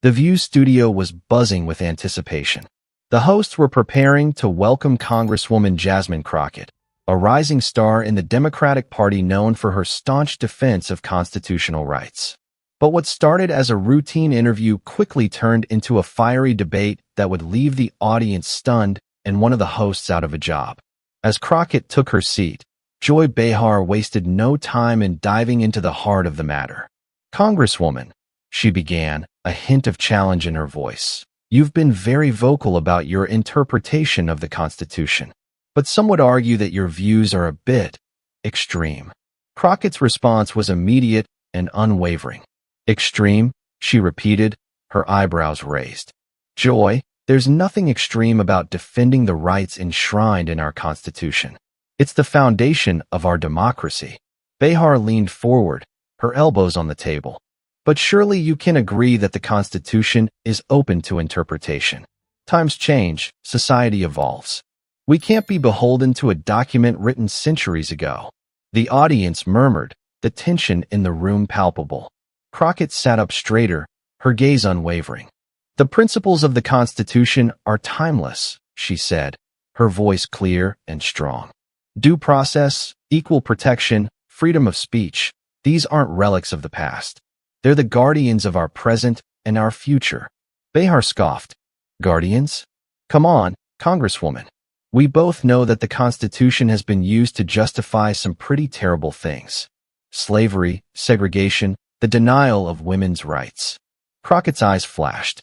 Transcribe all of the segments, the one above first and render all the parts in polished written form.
The View studio was buzzing with anticipation. The hosts were preparing to welcome Congresswoman Jasmine Crockett, a rising star in the Democratic Party known for her staunch defense of constitutional rights. But what started as a routine interview quickly turned into a fiery debate that would leave the audience stunned and one of the hosts out of a job. As Crockett took her seat, Joy Behar wasted no time in diving into the heart of the matter. "Congresswoman," she began, a hint of challenge in her voice, "you've been very vocal about your interpretation of the Constitution, but some would argue that your views are a bit extreme." Crockett's response was immediate and unwavering. "Extreme?" she repeated, her eyebrows raised. "Joy, there's nothing extreme about defending the rights enshrined in our Constitution. It's the foundation of our democracy." Behar leaned forward, her elbows on the table. "But surely you can agree that the Constitution is open to interpretation. Times change, society evolves. We can't be beholden to a document written centuries ago." The audience murmured, the tension in the room palpable. Crockett sat up straighter, her gaze unwavering. "The principles of the Constitution are timeless," she said, her voice clear and strong. "Due process, equal protection, freedom of speech, these aren't relics of the past. They're the guardians of our present and our future." Behar scoffed. "Guardians? Come on, Congresswoman. We both know that the Constitution has been used to justify some pretty terrible things. Slavery, segregation, the denial of women's rights." Crockett's eyes flashed.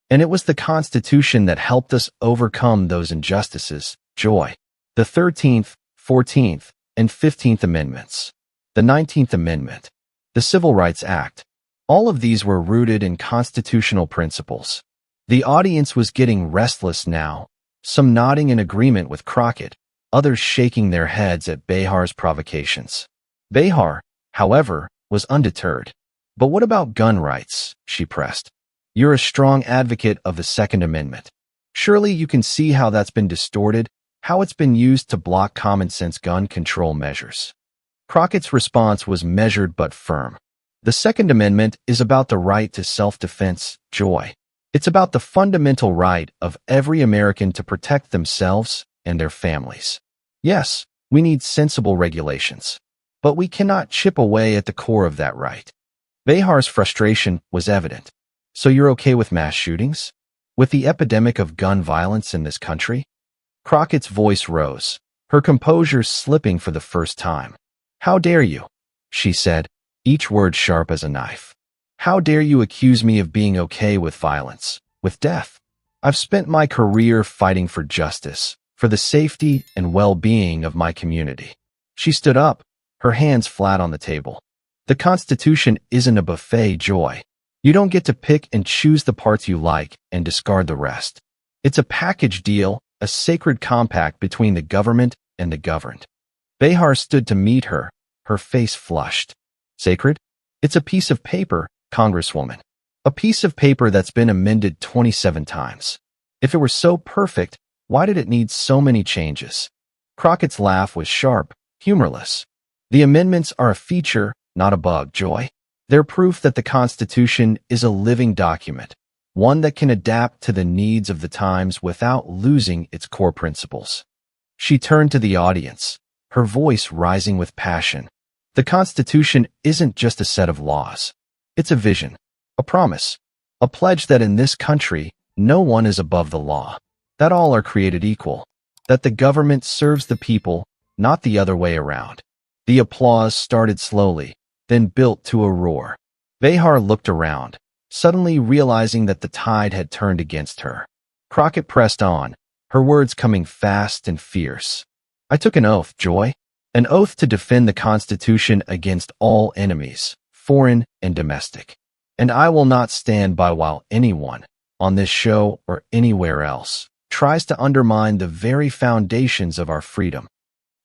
"And it was the Constitution that helped us overcome those injustices, Joy. The 13th, 14th, and 15th Amendments. The 19th Amendment. The Civil Rights Act. All of these were rooted in constitutional principles." The audience was getting restless now, some nodding in agreement with Crockett, others shaking their heads at Behar's provocations. Behar, however, was undeterred. "But what about gun rights?" she pressed. "You're a strong advocate of the Second Amendment. Surely you can see how that's been distorted, how it's been used to block common-sense gun control measures." Crockett's response was measured but firm. "The Second Amendment is about the right to self-defense, Joy. It's about the fundamental right of every American to protect themselves and their families. Yes, we need sensible regulations, but we cannot chip away at the core of that right." Behar's frustration was evident. "So you're okay with mass shootings? With the epidemic of gun violence in this country?" Crockett's voice rose, her composure slipping for the first time. "How dare you?" she said, each word sharp as a knife. "How dare you accuse me of being okay with violence, with death? I've spent my career fighting for justice, for the safety and well-being of my community." She stood up, her hands flat on the table. "The Constitution isn't a buffet, Joy. You don't get to pick and choose the parts you like and discard the rest. It's a package deal, a sacred compact between the government and the governed." Behar stood to meet her, her face flushed. "Sacred? It's a piece of paper, Congresswoman. A piece of paper that's been amended 27 times. If it were so perfect, why did it need so many changes?" Crockett's laugh was sharp, humorless. "The amendments are a feature, not a bug, Joy. They're proof that the Constitution is a living document, one that can adapt to the needs of the times without losing its core principles." She turned to the audience, her voice rising with passion. "The Constitution isn't just a set of laws. It's a vision, a promise, a pledge that in this country, no one is above the law, that all are created equal, that the government serves the people, not the other way around." The applause started slowly, then built to a roar. Behar looked around, suddenly realizing that the tide had turned against her. Crockett pressed on, her words coming fast and fierce. "I took an oath, Joy. An oath to defend the Constitution against all enemies, foreign and domestic. And I will not stand by while anyone, on this show or anywhere else, tries to undermine the very foundations of our freedom."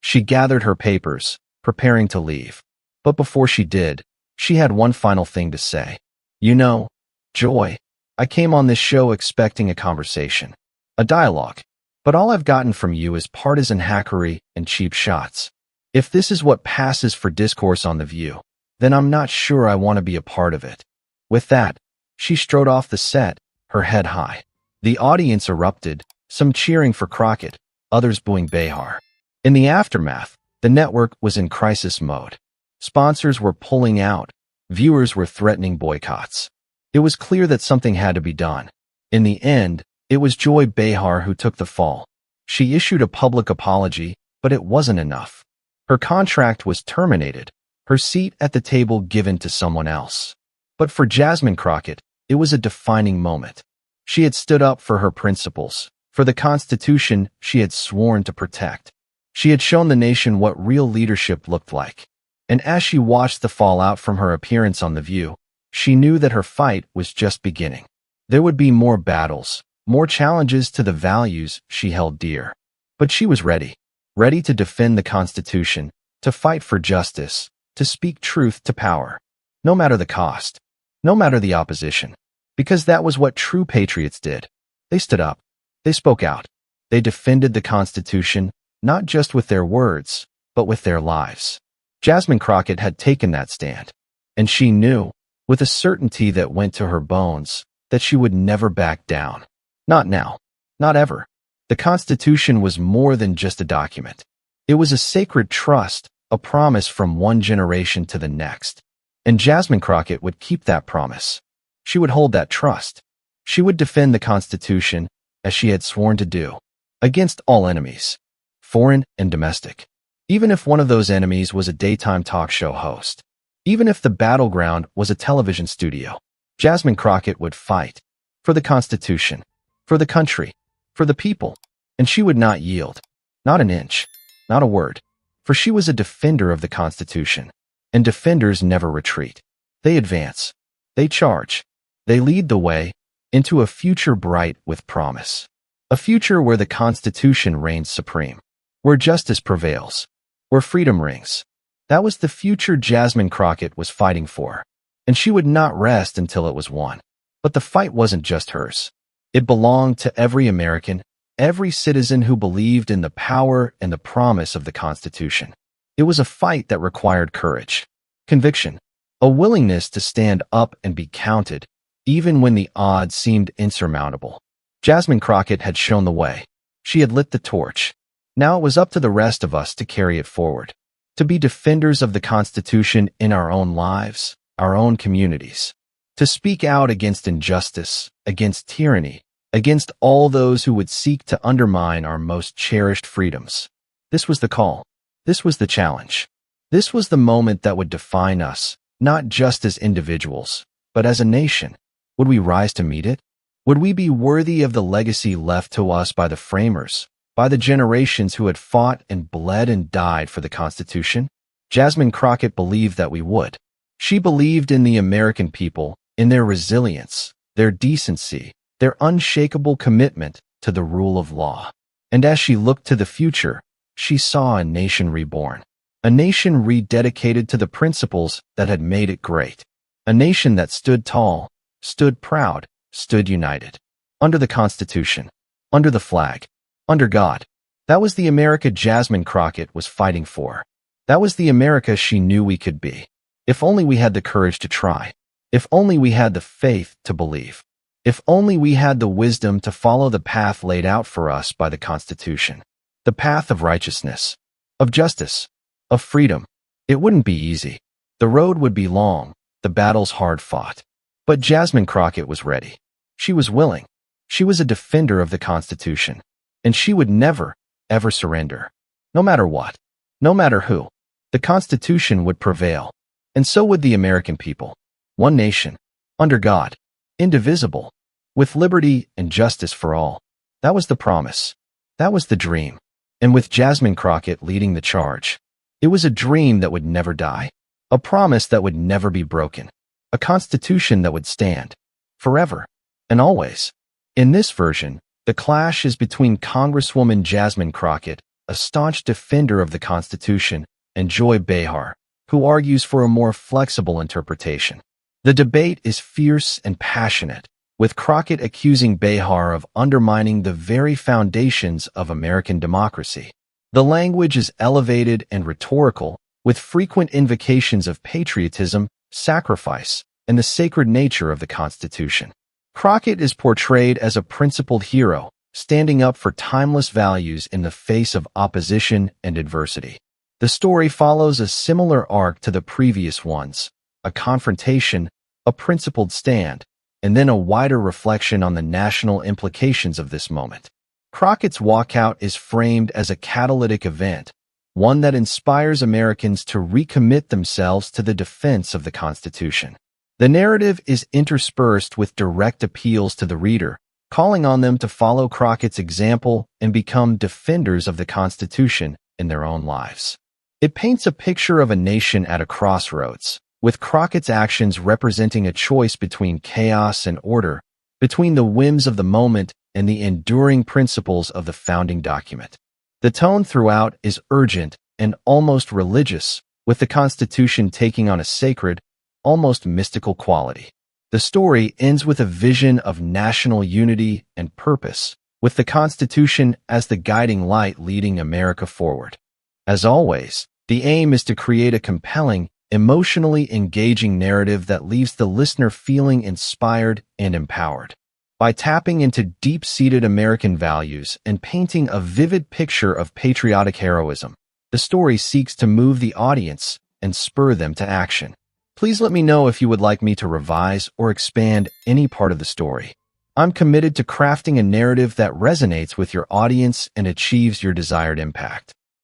She gathered her papers, preparing to leave. But before she did, she had one final thing to say. "You know, Joy, I came on this show expecting a conversation, a dialogue. But all I've gotten from you is partisan hackery and cheap shots. If this is what passes for discourse on The View, then I'm not sure I want to be a part of it." With that, She strode off the set, her head high. The audience erupted, some cheering for Crockett, others booing Behar. In the aftermath, the network was in crisis mode. Sponsors were pulling out. Viewers were threatening boycotts. It was clear that something had to be done. In the end, it was Joy Behar who took the fall. She issued a public apology, but it wasn't enough. Her contract was terminated, her seat at the table given to someone else. But for Jasmine Crockett, it was a defining moment. She had stood up for her principles, for the Constitution she had sworn to protect. She had shown the nation what real leadership looked like. And as she watched the fallout from her appearance on The View, she knew that her fight was just beginning. There would be more battles, more challenges to the values she held dear. But she was ready to defend the Constitution, to fight for justice, to speak truth to power. No matter the cost, no matter the opposition. Because that was what true patriots did. They stood up. They spoke out. They defended the Constitution, not just with their words, but with their lives. Jasmine Crockett had taken that stand. And she knew, with a certainty that went to her bones, that she would never back down. Not now. Not ever. The Constitution was more than just a document. It was a sacred trust, a promise from one generation to the next. And Jasmine Crockett would keep that promise. She would hold that trust. She would defend the Constitution, as she had sworn to do, against all enemies, foreign and domestic. Even if one of those enemies was a daytime talk show host. Even if the battleground was a television studio. Jasmine Crockett would fight. For the Constitution. For the country. For the people. And she would not yield. Not an inch. Not a word. For she was a defender of the Constitution. And defenders never retreat. They advance. They charge. They lead the way into a future bright with promise. A future where the Constitution reigns supreme. Where justice prevails. Where freedom rings. That was the future Jasmine Crockett was fighting for. And she would not rest until it was won. But the fight wasn't just hers. It belonged to every American, every citizen who believed in the power and the promise of the Constitution. It was a fight that required courage, conviction, a willingness to stand up and be counted, even when the odds seemed insurmountable. Jasmine Crockett had shown the way. She had lit the torch. Now it was up to the rest of us to carry it forward, to be defenders of the Constitution in our own lives, our own communities, to speak out against injustice, against tyranny, against all those who would seek to undermine our most cherished freedoms. This was the call. This was the challenge. This was the moment that would define us, not just as individuals, but as a nation. Would we rise to meet it? Would we be worthy of the legacy left to us by the framers, by the generations who had fought and bled and died for the Constitution? Jasmine Crockett believed that we would. She believed in the American people, in their resilience, their decency, their unshakable commitment to the rule of law. And as she looked to the future, she saw a nation reborn, a nation rededicated to the principles that had made it great, a nation that stood tall, stood proud, stood united, under the Constitution, under the flag, under God. That was the America Jasmine Crockett was fighting for. That was the America she knew we could be. If only we had the courage to try. If only we had the faith to believe. If only we had the wisdom to follow the path laid out for us by the Constitution. The path of righteousness, of justice, of freedom. It wouldn't be easy. The road would be long, the battles hard fought. But Jasmine Crockett was ready. She was willing. She was a defender of the Constitution. And she would never, ever surrender. No matter what. No matter who. The Constitution would prevail. And so would the American people. One nation. Under God. Indivisible. With liberty and justice for all. That was the promise. That was the dream. And with Jasmine Crockett leading the charge, it was a dream that would never die. A promise that would never be broken. A Constitution that would stand. Forever. And always. In this version, the clash is between Congresswoman Jasmine Crockett, a staunch defender of the Constitution, and Joy Behar, who argues for a more flexible interpretation. The debate is fierce and passionate, with Crockett accusing Behar of undermining the very foundations of American democracy. The language is elevated and rhetorical, with frequent invocations of patriotism, sacrifice, and the sacred nature of the Constitution. Crockett is portrayed as a principled hero, standing up for timeless values in the face of opposition and adversity. The story follows a similar arc to the previous ones: a confrontation, a principled stand, and then a wider reflection on the national implications of this moment. Crockett's walkout is framed as a catalytic event, one that inspires Americans to recommit themselves to the defense of the Constitution. The narrative is interspersed with direct appeals to the reader, calling on them to follow Crockett's example and become defenders of the Constitution in their own lives. It paints a picture of a nation at a crossroads, with Crockett's actions representing a choice between chaos and order, between the whims of the moment and the enduring principles of the founding document. The tone throughout is urgent and almost religious, with the Constitution taking on a sacred, almost mystical quality. The story ends with a vision of national unity and purpose, with the Constitution as the guiding light leading America forward. As always, the aim is to create a compelling, emotionally engaging narrative that leaves the listener feeling inspired and empowered. By tapping into deep-seated American values and painting a vivid picture of patriotic heroism, the story seeks to move the audience and spur them to action. Please let me know if you would like me to revise or expand any part of the story. I'm committed to crafting a narrative that resonates with your audience and achieves your desired impact.